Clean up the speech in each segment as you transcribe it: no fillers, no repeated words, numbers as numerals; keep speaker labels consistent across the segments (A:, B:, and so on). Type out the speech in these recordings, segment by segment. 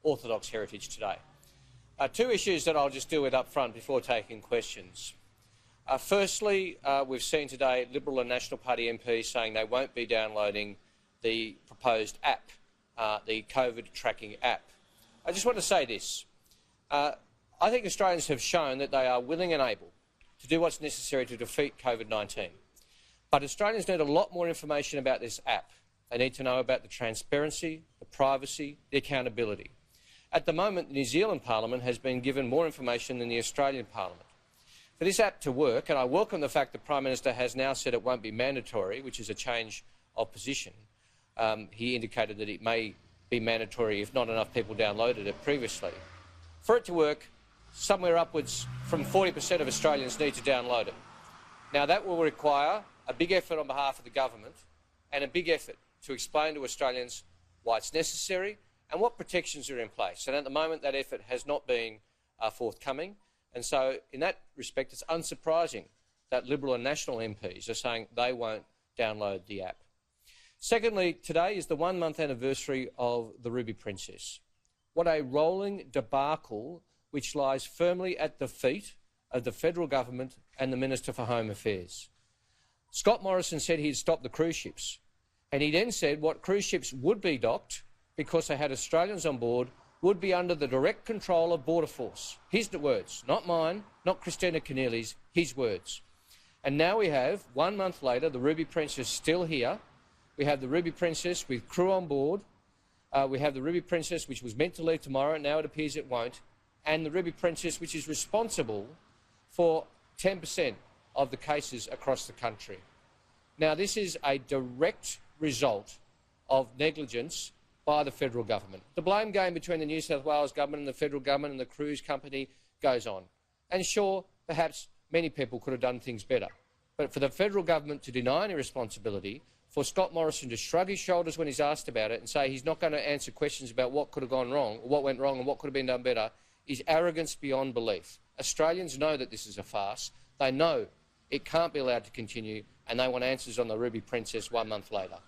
A: Orthodox heritage today. Two issues that I'll just deal with up front before taking questions. Firstly, we've seen today Liberal and National Party MPs saying they won't be downloading the proposed app, the COVID tracking app. I just want to say this. I think Australians have shown that they are willing and able to do what's necessary to defeat COVID-19. But Australians need a lot more information about this app. They need to know about the transparency, the privacy, the accountability. At the moment, the New Zealand Parliament has been given more information than the Australian Parliament. For this app to work, and I welcome the fact the Prime Minister has now said it won't be mandatory, which is a change of position. He indicated that it may be mandatory if not enough people downloaded it previously. For it to work, somewhere upwards from 40% of Australians need to download it. Now, that will require a big effort on behalf of the government and a big effort to explain to Australians why it's necessary and what protections are in place. And at the moment, that effort has not been forthcoming. And so, in that respect, it's unsurprising that Liberal and National MPs are saying they won't download the app. Secondly, today is the 1-month anniversary of the Ruby Princess. What a rolling debacle which lies firmly at the feet of the federal government and the Minister for Home Affairs. Scott Morrison said he'd stop the cruise ships, and he then said what cruise ships would be docked, because they had Australians on board, would be under the direct control of Border Force. His words, not mine, not Christina Keneally's, his words. And now we have, 1 month later, the Ruby Princess still here. We have the Ruby Princess with crew on board. We have the Ruby Princess, which was meant to leave tomorrow, and now it appears it won't. And the Ruby Princess, which is responsible for 10% of the cases across the country. Now, this is a direct result of negligence by the federal government. The blame game between the New South Wales government and the federal government and the cruise company goes on. And sure, perhaps many people could have done things better. But for the federal government to deny any responsibility, for Scott Morrison to shrug his shoulders when he's asked about it and say he's not going to answer questions about what could have gone wrong, or what went wrong and what could have been done better, is arrogance beyond belief. Australians know that this is a farce. They know it can't be allowed to continue, and they want answers on the Ruby Princess 1 month later.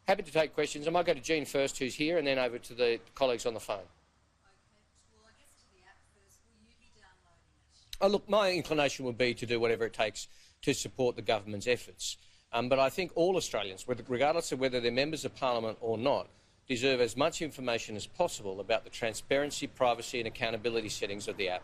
A: Happy to take questions. I might go to Jean first, who's here, and then over to the colleagues on the phone.
B: Okay. Well, I guess to the app first. Will you be downloading it?
A: Look, my inclination would be to do whatever it takes to support the government's efforts. But I think all Australians, regardless of whether they're members of Parliament or not, deserve as much information as possible about the transparency, privacy and accountability settings of the app.